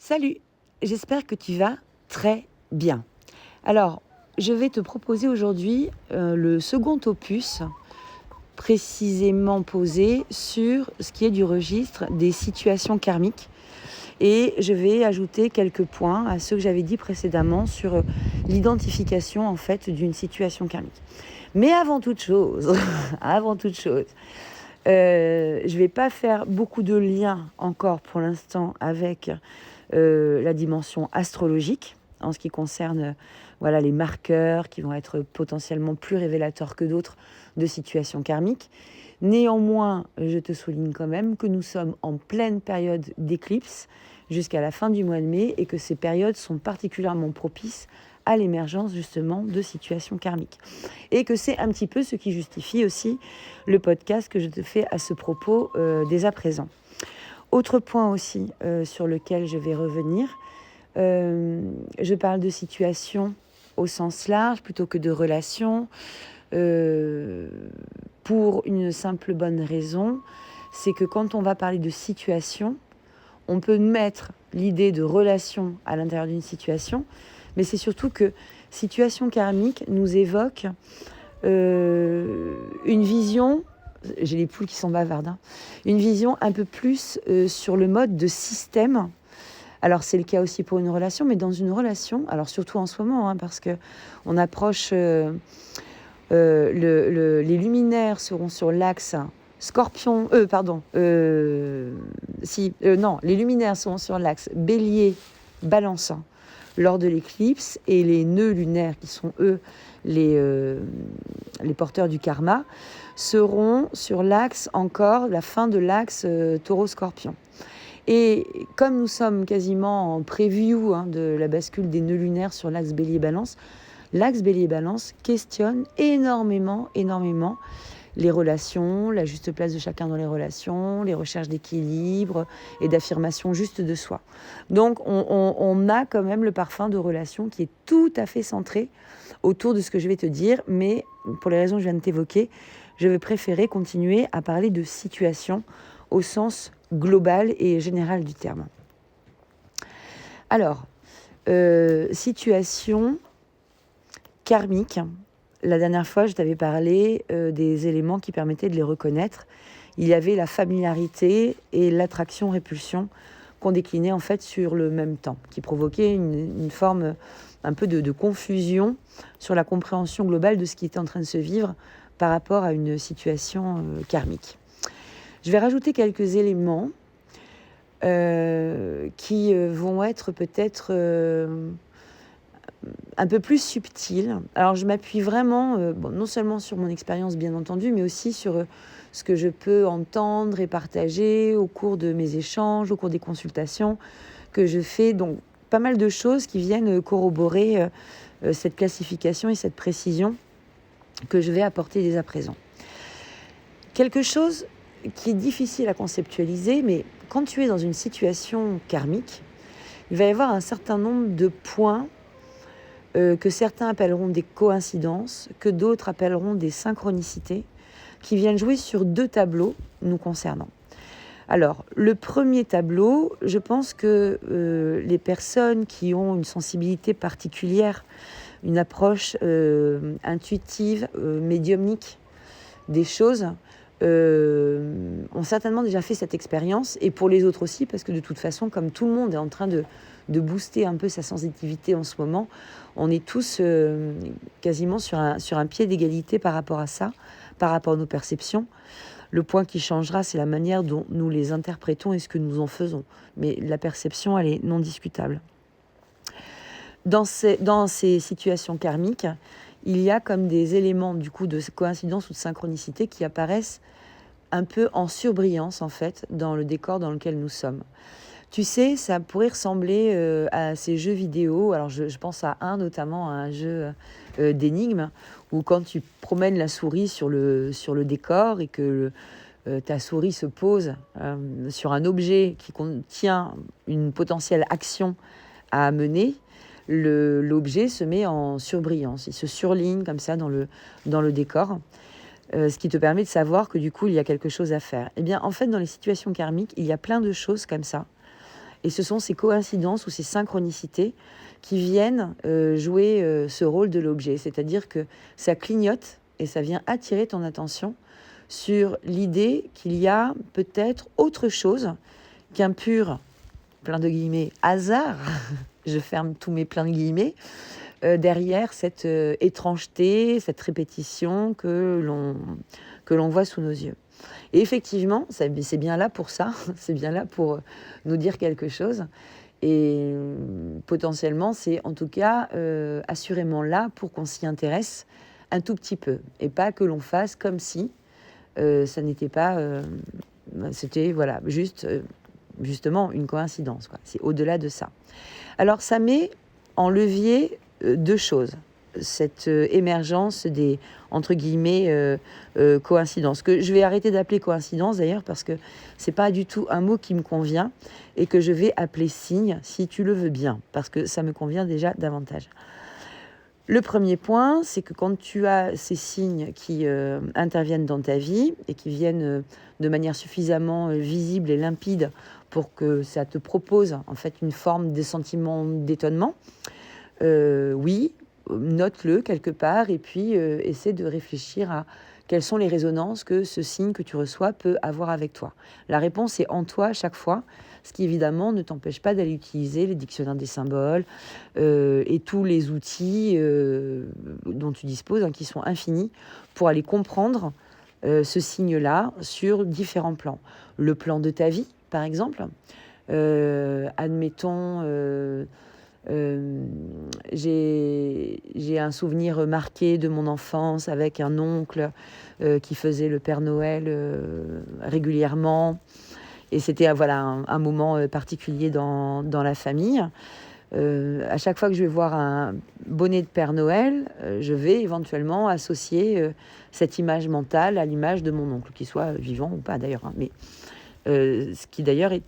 Salut, j'espère que tu vas très bien. Alors, je vais te proposer aujourd'hui le second opus précisément posé sur ce qui est du registre des situations karmiques. Et je vais ajouter quelques points à ceux que j'avais dit précédemment sur l'identification en fait d'une situation karmique. Mais avant toute chose, je ne vais pas faire beaucoup de liens encore pour l'instant avec la dimension astrologique en ce qui concerne les marqueurs qui vont être potentiellement plus révélateurs que d'autres de situations karmiques. Néanmoins, je te souligne quand même que nous sommes en pleine période d'éclipse jusqu'à la fin du mois de mai et que ces périodes sont particulièrement propices à l'émergence justement de situations karmiques. Et que c'est un petit peu ce qui justifie aussi le podcast que je te fais à ce propos dès à présent. Autre point aussi sur lequel je vais revenir, je parle de situations au sens large plutôt que de relations, pour une simple bonne raison, c'est que quand on va parler de situation, on peut mettre l'idée de relation à l'intérieur d'une situation, mais c'est surtout que situation karmique nous évoque une vision, j'ai les poules qui sont bavardes, une vision un peu plus sur le mode de système. Alors c'est le cas aussi pour une relation, mais dans une relation, alors surtout en ce moment, parce qu'on approche, les luminaires seront sur l'axe Scorpion, les luminaires seront sur l'axe Bélier, Balance lors de l'éclipse, et les nœuds lunaires qui sont eux les porteurs du karma seront sur l'axe encore, la fin de l'axe Taureau-Scorpion. Et comme nous sommes quasiment en preview de la bascule des nœuds lunaires sur l'axe Bélier-Balance, l'axe Bélier-Balance questionne énormément les relations, la juste place de chacun dans les relations, les recherches d'équilibre et d'affirmation juste de soi. Donc on a quand même le parfum de relation qui est tout à fait centré autour de ce que je vais te dire, mais pour les raisons que je viens de t'évoquer, je vais préférer continuer à parler de situation au sens global et général du terme. Alors, situation karmique. La dernière fois, je t'avais parlé des éléments qui permettaient de les reconnaître. Il y avait la familiarité et l'attraction-répulsion qu'on déclinait en fait sur le même temps, qui provoquait une forme un peu de confusion sur la compréhension globale de ce qui était en train de se vivre par rapport à une situation karmique. Je vais rajouter quelques éléments qui vont être peut-être un peu plus subtils. Alors je m'appuie vraiment, non seulement sur mon expérience bien entendu, mais aussi sur ce que je peux entendre et partager au cours de mes échanges, au cours des consultations que je fais. Donc pas mal de choses qui viennent corroborer cette classification et cette précision que je vais apporter dès à présent. Quelque chose qui est difficile à conceptualiser, mais quand tu es dans une situation karmique, il va y avoir un certain nombre de points que certains appelleront des coïncidences, que d'autres appelleront des synchronicités, qui viennent jouer sur deux tableaux nous concernant. Alors, le premier tableau, je pense que les personnes qui ont une sensibilité particulière, une approche intuitive, médiumnique des choses, ont certainement déjà fait cette expérience, et pour les autres aussi, parce que de toute façon, comme tout le monde est en train de booster un peu sa sensibilité en ce moment, on est tous quasiment sur un pied d'égalité par rapport à ça, par rapport à nos perceptions. Le point qui changera, c'est la manière dont nous les interprétons et ce que nous en faisons. Mais la perception, elle est non discutable. Dans ces situations karmiques, il y a comme des éléments du coup de coïncidence ou de synchronicité qui apparaissent un peu en surbrillance en fait dans le décor dans lequel nous sommes. Tu sais, ça pourrait ressembler à ces jeux vidéo. Alors je pense notamment à un jeu d'énigmes où quand tu promènes la souris sur le décor et que ta souris se pose sur un objet qui contient une potentielle action à mener, l'objet se met en surbrillance, il se surligne comme ça dans le décor, ce qui te permet de savoir que du coup il y a quelque chose à faire. Eh bien en fait dans les situations karmiques, il y a plein de choses comme ça Et ce sont ces coïncidences ou ces synchronicités qui viennent jouer ce rôle de l'objet. C'est-à-dire que ça clignote et ça vient attirer ton attention sur l'idée qu'il y a peut-être autre chose qu'un pur, plein de guillemets, hasard, je ferme tous mes pleins de guillemets, derrière cette étrangeté, cette répétition que l'on voit sous nos yeux. Et effectivement, c'est bien là pour ça, c'est bien là pour nous dire quelque chose. Et potentiellement, c'est en tout cas assurément là pour qu'on s'y intéresse un tout petit peu. Et pas que l'on fasse comme si ça n'était pas... c'était voilà, justement une coïncidence, quoi. C'est au-delà de ça. Alors ça met en levier deux choses. Cette émergence des, entre guillemets, coïncidences, que je vais arrêter d'appeler coïncidence d'ailleurs, parce que c'est pas du tout un mot qui me convient, et que je vais appeler signe, si tu le veux bien, parce que ça me convient déjà davantage. Le premier point, c'est que quand tu as ces signes qui interviennent dans ta vie, et qui viennent de manière suffisamment visible et limpide pour que ça te propose en fait une forme de sentiment d'étonnement, oui, note-le quelque part et puis essaie de réfléchir à quelles sont les résonances que ce signe que tu reçois peut avoir avec toi. La réponse est en toi à chaque fois, ce qui évidemment ne t'empêche pas d'aller utiliser les dictionnaires des symboles et tous les outils dont tu disposes, hein, qui sont infinis, pour aller comprendre ce signe-là sur différents plans. Le plan de ta vie, par exemple. Admettons... j'ai un souvenir marqué de mon enfance avec un oncle qui faisait le Père Noël régulièrement. Et c'était voilà, un moment particulier dans la famille. À chaque fois que je vais voir un bonnet de Père Noël, je vais éventuellement associer cette image mentale à l'image de mon oncle, qu'il soit vivant ou pas d'ailleurs. Hein. Mais ce qui d'ailleurs est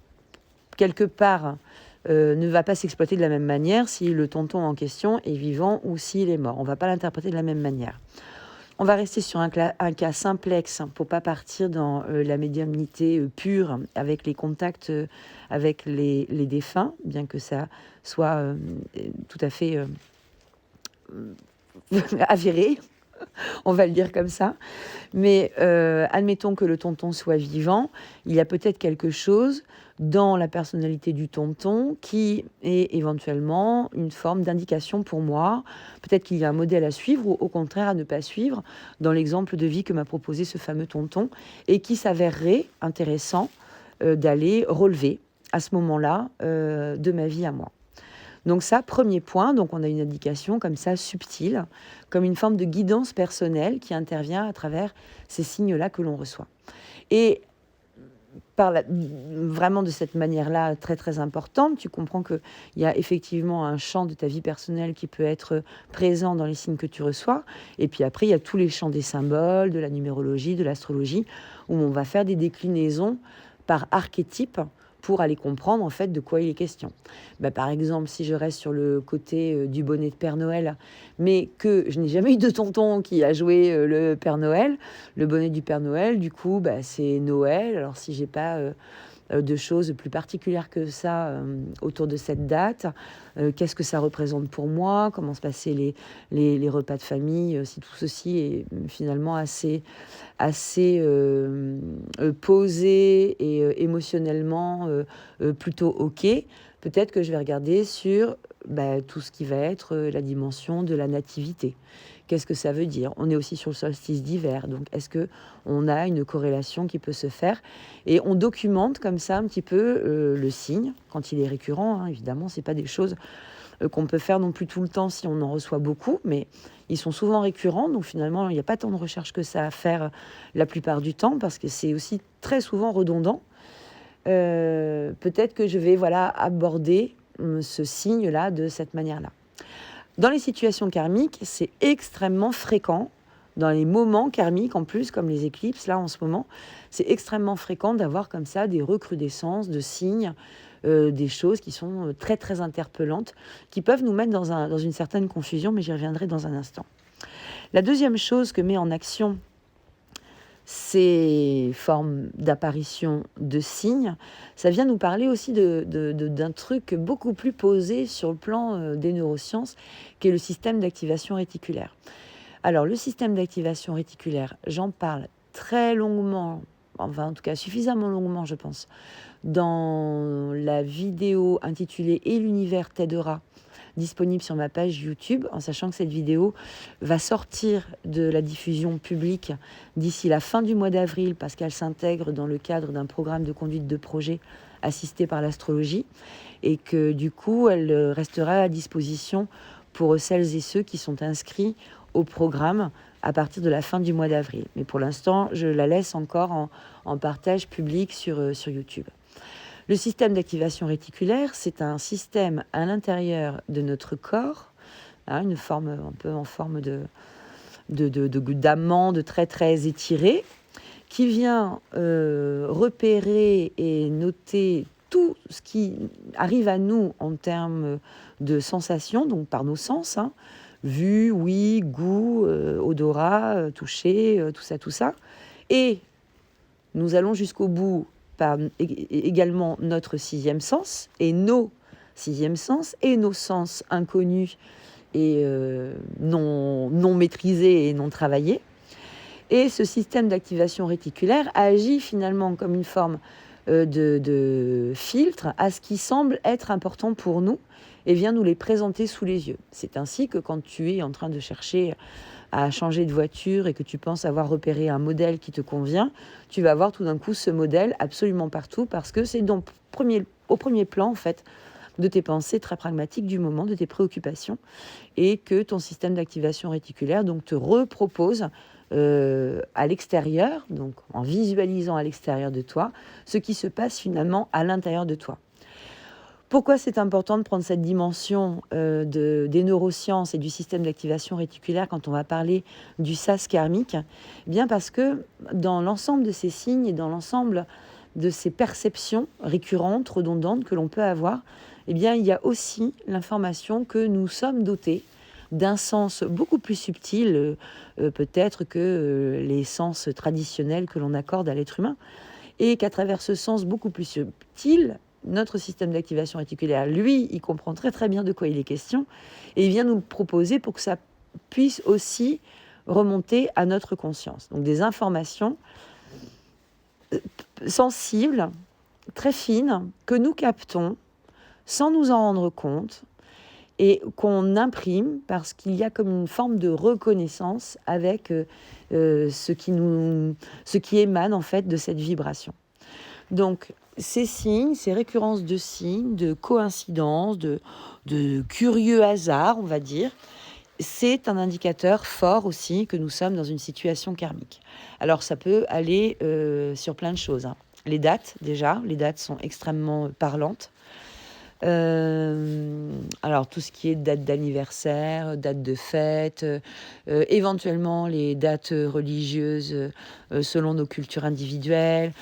quelque part... ne va pas s'exploiter de la même manière si le tonton en question est vivant ou s'il est mort. On ne va pas l'interpréter de la même manière. On va rester sur un cas simplexe pour ne pas partir dans la médiumnité pure avec les contacts avec les défunts, bien que ça soit tout à fait avéré. On va le dire comme ça. Mais admettons que le tonton soit vivant, il y a peut-être quelque chose dans la personnalité du tonton qui est éventuellement une forme d'indication pour moi. Peut-être qu'il y a un modèle à suivre ou au contraire à ne pas suivre dans l'exemple de vie que m'a proposé ce fameux tonton et qui s'avérerait intéressant d'aller relever à ce moment-là de ma vie à moi. Donc ça, premier point, donc on a une indication comme ça subtile, comme une forme de guidance personnelle qui intervient à travers ces signes-là que l'on reçoit. Et vraiment de cette manière-là très très importante, tu comprends qu'il y a effectivement un champ de ta vie personnelle qui peut être présent dans les signes que tu reçois. Et puis après, il y a tous les champs des symboles, de la numérologie, de l'astrologie, où on va faire des déclinaisons par archétype pour aller comprendre en fait de quoi il est question. Par exemple, si je reste sur le côté du bonnet de Père Noël, mais que je n'ai jamais eu de tonton qui a joué le Père Noël, le bonnet du Père Noël, du coup, c'est Noël. Alors si j'ai pas de choses plus particulières que ça autour de cette date, qu'est-ce que ça représente pour moi, comment se passaient les repas de famille, si tout ceci est finalement assez posé et émotionnellement plutôt ok, peut-être que je vais regarder sur tout ce qui va être la dimension de la nativité. Qu'est-ce que ça veut dire ? On est aussi sur le solstice d'hiver, donc est-ce qu'on a une corrélation qui peut se faire ? Et on documente comme ça un petit peu le signe, quand il est récurrent, hein, évidemment, c'est pas des choses qu'on peut faire non plus tout le temps si on en reçoit beaucoup, mais ils sont souvent récurrents, donc finalement, il n'y a pas tant de recherche que ça à faire la plupart du temps, parce que c'est aussi très souvent redondant. Peut-être que je vais aborder ce signe-là de cette manière-là. Dans les situations karmiques, c'est extrêmement fréquent, dans les moments karmiques en plus, comme les éclipses, là en ce moment, c'est extrêmement fréquent d'avoir comme ça des recrudescences de signes, des choses qui sont très très interpellantes, qui peuvent nous mettre dans une certaine confusion, mais j'y reviendrai dans un instant. La deuxième chose que met en action ces formes d'apparition de signes, ça vient nous parler aussi d'un truc beaucoup plus posé sur le plan des neurosciences, qui est le système d'activation réticulaire. Alors, le système d'activation réticulaire, j'en parle très longuement, enfin en tout cas suffisamment longuement, je pense, dans la vidéo intitulée Et l'univers t'aidera, disponible sur ma page YouTube, en sachant que cette vidéo va sortir de la diffusion publique d'ici la fin du mois d'avril, parce qu'elle s'intègre dans le cadre d'un programme de conduite de projet assisté par l'astrologie, et que du coup, elle restera à disposition pour celles et ceux qui sont inscrits au programme à partir de la fin du mois d'avril. Mais pour l'instant, je la laisse encore en partage public sur YouTube. Le système d'activation réticulaire, c'est un système à l'intérieur de notre corps, une forme un peu en forme d'amande très très étirée, qui vient repérer et noter tout ce qui arrive à nous en termes de sensations, donc par nos sens, vue, ouïe, goût, odorat, toucher, tout ça. Et nous allons jusqu'au bout par également notre sixième sens et nos sixièmes sens et nos sens inconnus et non maîtrisés et non travaillés. Et ce système d'activation réticulaire agit finalement comme une forme de filtre à ce qui semble être important pour nous et vient nous les présenter sous les yeux. C'est ainsi que quand tu es en train de chercher à changer de voiture et que tu penses avoir repéré un modèle qui te convient, tu vas voir tout d'un coup ce modèle absolument partout parce que c'est au premier plan en fait de tes pensées très pragmatiques du moment, de tes préoccupations, et que ton système d'activation réticulaire donc te repropose à l'extérieur, donc en visualisant à l'extérieur de toi, ce qui se passe finalement à l'intérieur de toi. Pourquoi c'est important de prendre cette dimension des neurosciences et du système d'activation réticulaire quand on va parler du sas karmique? Eh bien parce que dans l'ensemble de ces signes et dans l'ensemble de ces perceptions récurrentes, redondantes que l'on peut avoir, eh bien il y a aussi l'information que nous sommes dotés d'un sens beaucoup plus subtil, peut-être que les sens traditionnels que l'on accorde à l'être humain, et qu'à travers ce sens beaucoup plus subtil, notre système d'activation réticulaire, lui, il comprend très très bien de quoi il est question, et il vient nous le proposer pour que ça puisse aussi remonter à notre conscience. Donc des informations sensibles, très fines, que nous captons sans nous en rendre compte, et qu'on imprime parce qu'il y a comme une forme de reconnaissance avec ce qui émane en fait de cette vibration. Donc ces signes, ces récurrences de signes, de coïncidences, de curieux hasards, on va dire, c'est un indicateur fort aussi que nous sommes dans une situation karmique. Alors ça peut aller sur plein de choses. Les dates, déjà, les dates sont extrêmement parlantes. Alors tout ce qui est date d'anniversaire, date de fête, éventuellement les dates religieuses selon nos cultures individuelles,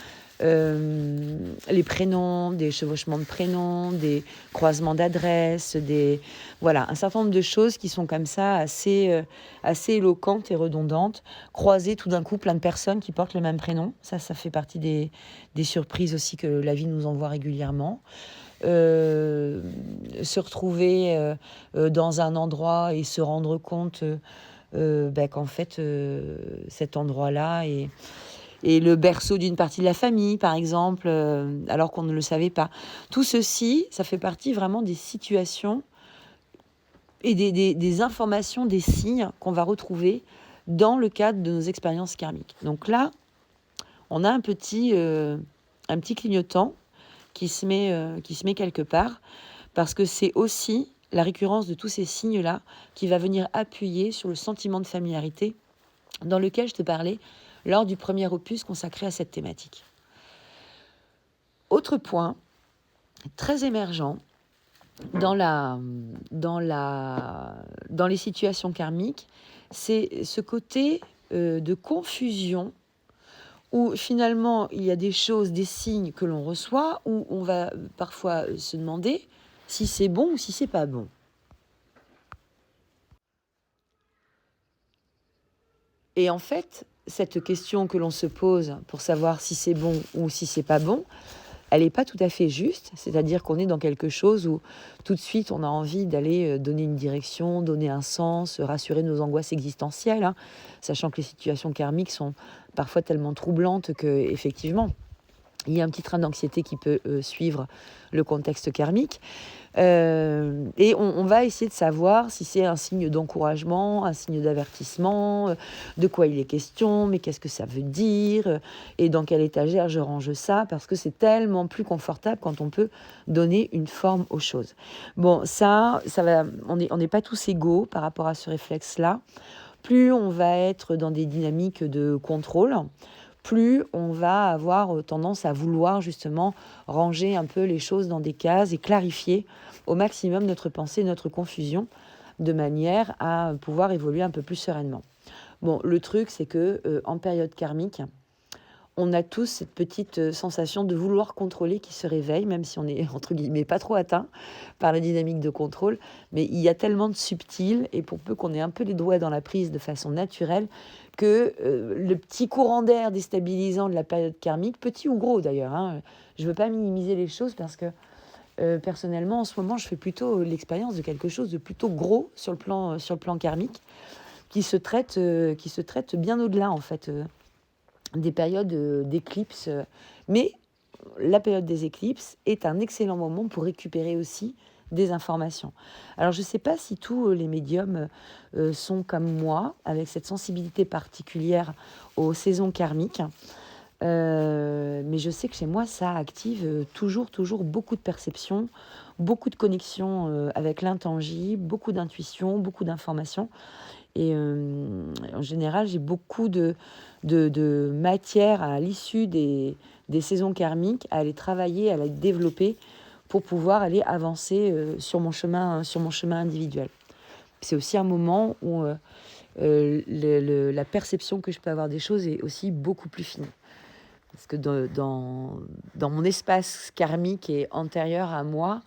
les prénoms, des chevauchements de prénoms, des croisements d'adresses, voilà, un certain nombre de choses qui sont comme ça assez éloquentes et redondantes. Croiser tout d'un coup plein de personnes qui portent le même prénom, ça fait partie des surprises aussi que la vie nous envoie régulièrement. Se retrouver dans un endroit et se rendre compte qu'en fait cet endroit-là est le berceau d'une partie de la famille, par exemple, alors qu'on ne le savait pas. Tout ceci, ça fait partie vraiment des situations et des informations, des signes qu'on va retrouver dans le cadre de nos expériences karmiques. Donc là, on a un petit clignotant qui se met quelque part, parce que c'est aussi la récurrence de tous ces signes-là qui va venir appuyer sur le sentiment de familiarité dans lequel je te parlais lors du premier opus consacré à cette thématique. Autre point très émergent dans les situations karmiques, c'est ce côté de confusion où finalement il y a des choses, des signes que l'on reçoit, où on va parfois se demander si c'est bon ou si c'est pas bon. Et en fait, cette question que l'on se pose pour savoir si c'est bon ou si c'est pas bon, elle n'est pas tout à fait juste. C'est-à-dire qu'on est dans quelque chose où tout de suite on a envie d'aller donner une direction, donner un sens, rassurer nos angoisses existentielles, hein, sachant que les situations karmiques sont parfois tellement troublantes que effectivement il y a un petit train d'anxiété qui peut suivre le contexte karmique. Et on va essayer de savoir si c'est un signe d'encouragement, un signe d'avertissement, de quoi il est question, mais qu'est-ce que ça veut dire, et dans quelle étagère je range ça, parce que c'est tellement plus confortable quand on peut donner une forme aux choses. Bon, ça va, on n'est pas tous égaux par rapport à ce réflexe-là. Plus on va être dans des dynamiques de contrôle, plus on va avoir tendance à vouloir justement ranger un peu les choses dans des cases et clarifier au maximum notre pensée, notre confusion, de manière à pouvoir évoluer un peu plus sereinement. Bon, le truc, c'est que en période karmique, on a tous cette petite sensation de vouloir contrôler qui se réveille, même si on est, entre guillemets, pas trop atteint par la dynamique de contrôle. Mais il y a tellement de subtil, et pour peu qu'on ait un peu les doigts dans la prise de façon naturelle, que le petit courant d'air déstabilisant de la période karmique, petit ou gros d'ailleurs, hein, je ne veux pas minimiser les choses parce que personnellement, en ce moment, je fais plutôt l'expérience de quelque chose de plutôt gros sur le plan karmique, qui se traite bien au-delà, en fait, des périodes d'éclipses. Mais la période des éclipses est un excellent moment pour récupérer aussi des informations. Alors, je ne sais pas si tous les médiums sont comme moi, avec cette sensibilité particulière aux saisons karmiques. Mais je sais que chez moi, ça active toujours beaucoup de perceptions, beaucoup de connexions avec l'intangible, beaucoup d'intuition, beaucoup d'informations. Et en général, j'ai beaucoup de matière à l'issue des saisons karmiques, à aller travailler, à aller développer pour pouvoir aller avancer sur mon chemin individuel. C'est aussi un moment où la perception que je peux avoir des choses est aussi beaucoup plus fine. Parce que dans mon espace karmique et antérieur à moi,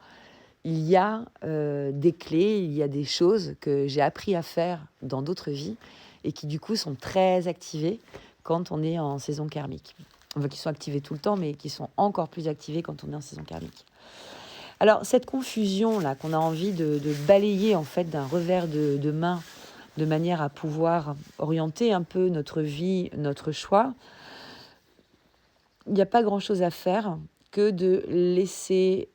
il y a des clés, il y a des choses que j'ai appris à faire dans d'autres vies et qui du coup sont très activées quand on est en saison karmique. Enfin, qui sont activées tout le temps, mais qui sont encore plus activées quand on est en saison karmique. Alors cette confusion-là qu'on a envie de balayer en fait d'un revers de main, de manière à pouvoir orienter un peu notre vie, notre choix, il n'y a pas grand-chose à faire que de laisser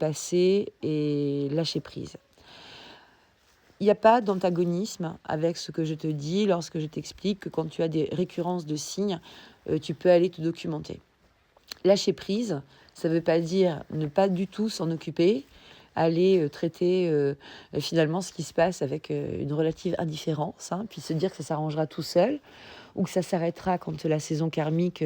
passer et lâcher prise. Il n'y a pas d'antagonisme avec ce que je te dis lorsque je t'explique que quand tu as des récurrences de signes, tu peux aller te documenter. Lâcher prise, ça ne veut pas dire ne pas du tout s'en occuper, aller traiter finalement ce qui se passe avec une relative indifférence, hein, puis se dire que ça s'arrangera tout seul, ou que ça s'arrêtera quand la saison karmique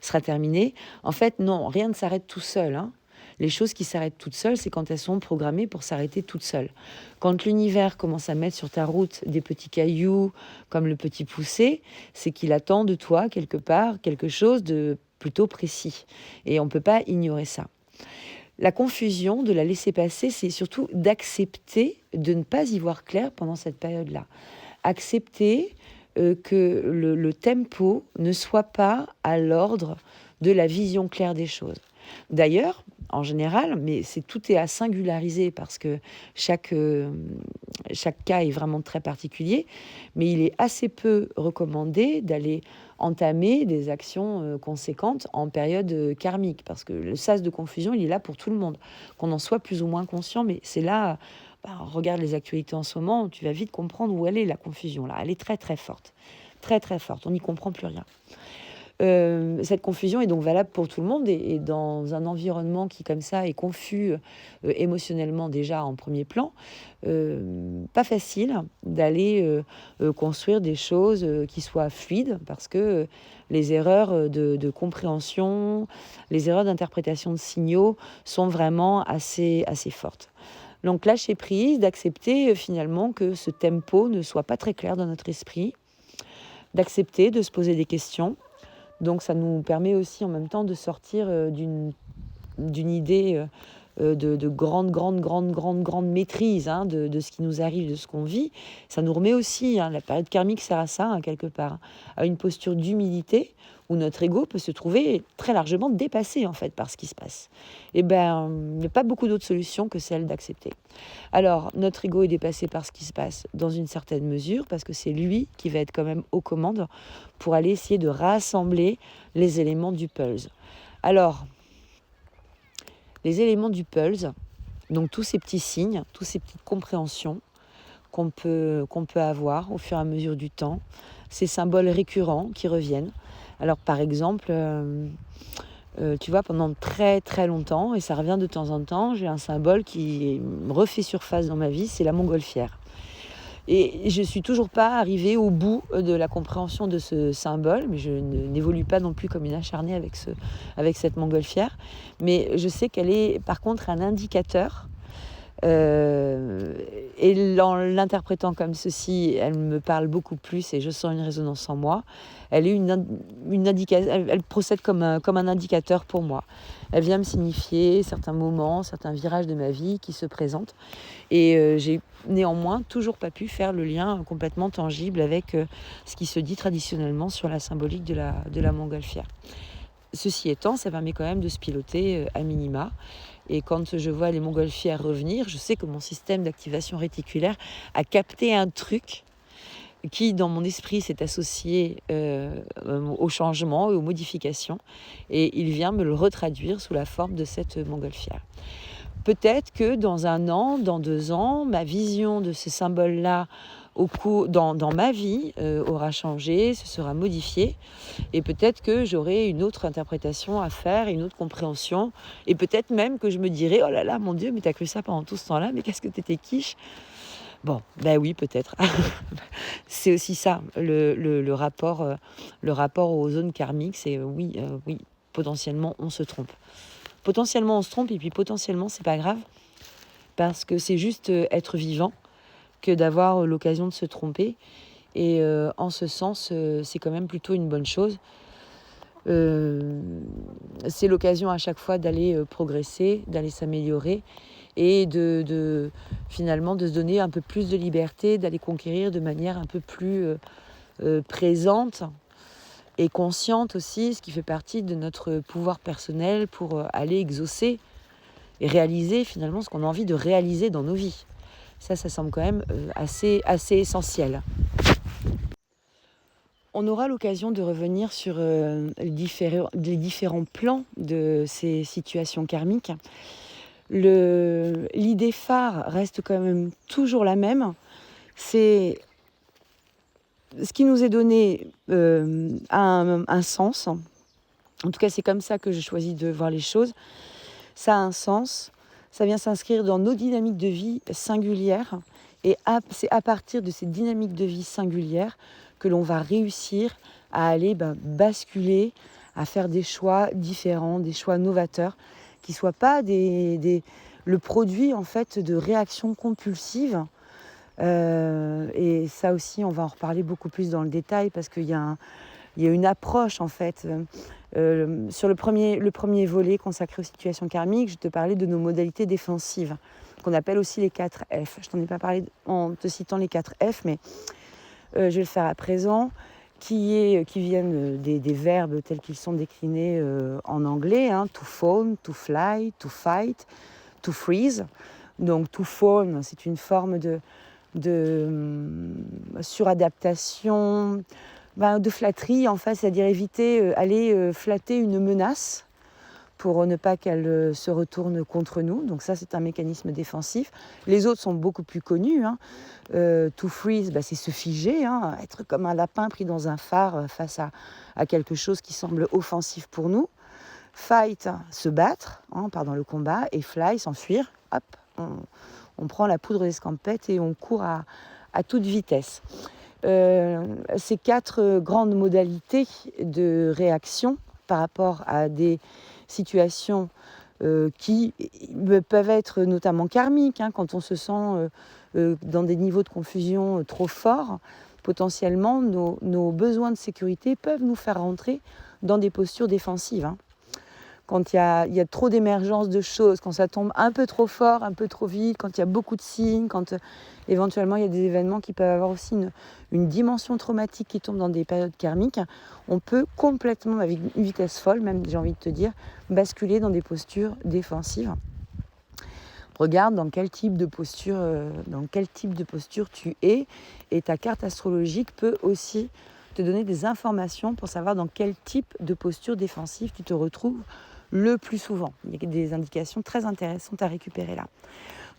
sera terminée. En fait, non, rien ne s'arrête tout seul, hein. Les choses qui s'arrêtent toutes seules, c'est quand elles sont programmées pour s'arrêter toutes seules. Quand l'univers commence à mettre sur ta route des petits cailloux, comme le petit poussé, c'est qu'il attend de toi, quelque part, quelque chose de plutôt précis. Et on ne peut pas ignorer ça. La confusion, de la laisser passer, c'est surtout d'accepter de ne pas y voir clair pendant cette période-là. Accepter que le tempo ne soit pas à l'ordre de la vision claire des choses. D'ailleurs, en général, mais tout est à singulariser parce que chaque cas est vraiment très particulier, mais il est assez peu recommandé d'aller entamer des actions conséquentes en période karmique, parce que le sas de confusion, il est là pour tout le monde, qu'on en soit plus ou moins conscient, mais c'est là, regarde les actualités en ce moment, tu vas vite comprendre où elle est, la confusion, là, elle est très très forte, on n'y comprend plus rien. Cette confusion est donc valable pour tout le monde et dans un environnement qui comme ça est confus émotionnellement déjà en premier plan, pas facile d'aller construire des choses qui soient fluides parce que les erreurs de compréhension, les erreurs d'interprétation de signaux sont vraiment assez fortes. Donc lâcher prise, d'accepter finalement que ce tempo ne soit pas très clair dans notre esprit, d'accepter de se poser des questions. Donc ça nous permet aussi en même temps de sortir d'une idée de grande maîtrise de ce qui nous arrive, de ce qu'on vit, ça nous remet aussi, la période karmique sert à ça, quelque part, à une posture d'humilité où notre ego peut se trouver très largement dépassé en fait par ce qui se passe. Et ben, il n'y a pas beaucoup d'autres solutions que celle d'accepter. Alors, notre ego est dépassé par ce qui se passe dans une certaine mesure, parce que c'est lui qui va être quand même aux commandes pour aller essayer de rassembler les éléments du puzzle. Alors, les éléments du puzzle, donc tous ces petits signes, toutes ces petites compréhensions qu'on peut avoir au fur et à mesure du temps, ces symboles récurrents qui reviennent. Alors par exemple, tu vois, pendant très très longtemps, et ça revient de temps en temps, j'ai un symbole qui refait surface dans ma vie, c'est la montgolfière. Et je ne suis toujours pas arrivée au bout de la compréhension de ce symbole, mais je n'évolue pas non plus comme une acharnée avec cette montgolfière. Mais je sais qu'elle est par contre un indicateur. Et en l'interprétant comme ceci, elle me parle beaucoup plus et je sens une résonance en moi. Elle est elle procède comme un indicateur pour moi. Elle vient me signifier certains moments, certains virages de ma vie qui se présentent. Et j'ai néanmoins toujours pas pu faire le lien complètement tangible avec ce qui se dit traditionnellement sur la symbolique de la montgolfière. Ceci étant, ça permet quand même de se piloter à minima. Et quand je vois les montgolfières revenir, je sais que mon système d'activation réticulaire a capté un truc qui, dans mon esprit, s'est associé au changement et aux modifications. Et il vient me le retraduire sous la forme de cette montgolfière. Peut-être que dans 1 an, dans 2 ans, ma vision de ces symboles-là dans ma vie aura changé, se sera modifié. Et peut-être que j'aurai une autre interprétation à faire, une autre compréhension. Et peut-être même que je me dirai, oh là là, mon Dieu, mais t'as cru ça pendant tout ce temps-là, mais qu'est-ce que t'étais quiche. Bon, ben oui, peut-être. C'est aussi ça, le rapport aux zones karmiques, c'est oui, potentiellement on se trompe. Potentiellement on se trompe et puis potentiellement c'est pas grave parce que c'est juste être vivant que d'avoir l'occasion de se tromper. Et en ce sens, c'est quand même plutôt une bonne chose. C'est l'occasion à chaque fois d'aller progresser, d'aller s'améliorer et finalement de se donner un peu plus de liberté, d'aller conquérir de manière un peu plus présente et consciente aussi, ce qui fait partie de notre pouvoir personnel pour aller exaucer et réaliser finalement ce qu'on a envie de réaliser dans nos vies. Ça semble quand même assez essentiel. On aura l'occasion de revenir sur les différents plans de ces situations karmiques. L'idée phare reste quand même toujours la même. C'est ce qui nous est donné a un sens. En tout cas, c'est comme ça que je choisis de voir les choses. Ça a un sens. Ça vient s'inscrire dans nos dynamiques de vie singulières. Et c'est à partir de ces dynamiques de vie singulières que l'on va réussir à aller basculer, à faire des choix différents, des choix novateurs, qui ne soient pas le produit en fait de réactions compulsives. Et ça aussi, on va en reparler beaucoup plus dans le détail parce qu'il y a une approche en fait. Sur le premier volet consacré aux situations karmiques, je te parlais de nos modalités défensives, qu'on appelle aussi les 4 F. Je t'en ai pas parlé en te citant les 4 F, mais je vais le faire à présent, qui viennent des verbes tels qu'ils sont déclinés en anglais, to fawn, to fly, to fight, to freeze. Donc to fawn, c'est une forme de suradaptation, de flatterie en fait, c'est-à-dire éviter, aller flatter une menace pour ne pas qu'elle se retourne contre nous. Donc ça, c'est un mécanisme défensif. Les autres sont beaucoup plus connus. To freeze, c'est se figer, être comme un lapin pris dans un phare face à quelque chose qui semble offensif pour nous. Fight, se battre, pendant le combat. Et fly, s'enfuir. Hop, on prend la poudre d'escampette et on court à toute vitesse. Ces 4 grandes modalités de réaction par rapport à des situations qui peuvent être notamment karmiques, quand on se sent dans des niveaux de confusion trop forts, potentiellement nos besoins de sécurité peuvent nous faire rentrer dans des postures défensives. il y a trop d'émergence de choses, quand ça tombe un peu trop fort, un peu trop vite, quand il y a beaucoup de signes, quand éventuellement il y a des événements qui peuvent avoir aussi une dimension traumatique qui tombe dans des périodes karmiques, on peut complètement, avec une vitesse folle, même j'ai envie de te dire, basculer dans des postures défensives. Regarde dans quel type de posture tu es, et ta carte astrologique peut aussi te donner des informations pour savoir dans quel type de posture défensive tu te retrouves le plus souvent. Il y a des indications très intéressantes à récupérer là.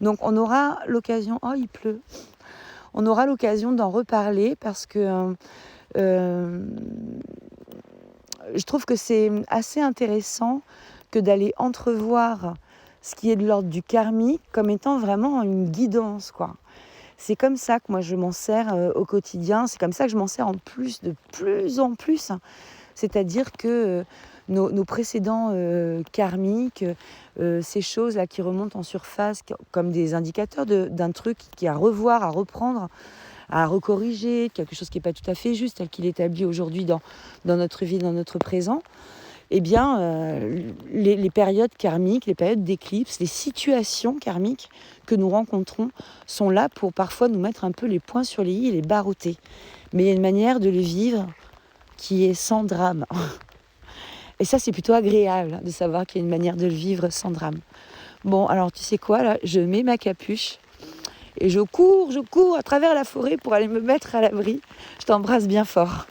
Donc on aura l'occasion, oh il pleut, on aura l'occasion d'en reparler parce que je trouve que c'est assez intéressant que d'aller entrevoir ce qui est de l'ordre du karmique comme étant vraiment une guidance, quoi. C'est comme ça que moi je m'en sers au quotidien, c'est comme ça que je m'en sers en plus, de plus en plus. C'est-à-dire que nos précédents karmiques, ces choses-là qui remontent en surface comme des indicateurs d'un truc qui est à revoir, à reprendre, à recorriger, quelque chose qui n'est pas tout à fait juste, tel qu'il est établi aujourd'hui dans notre vie, dans notre présent, eh bien, les périodes karmiques, les périodes d'éclipse, les situations karmiques que nous rencontrons sont là pour parfois nous mettre un peu les points sur les i et les barreauter. Mais il y a une manière de les vivre qui est sans drame. Et ça, c'est plutôt agréable de savoir qu'il y a une manière de le vivre sans drame. Bon, alors tu sais quoi, là, je mets ma capuche et je cours à travers la forêt pour aller me mettre à l'abri. Je t'embrasse bien fort.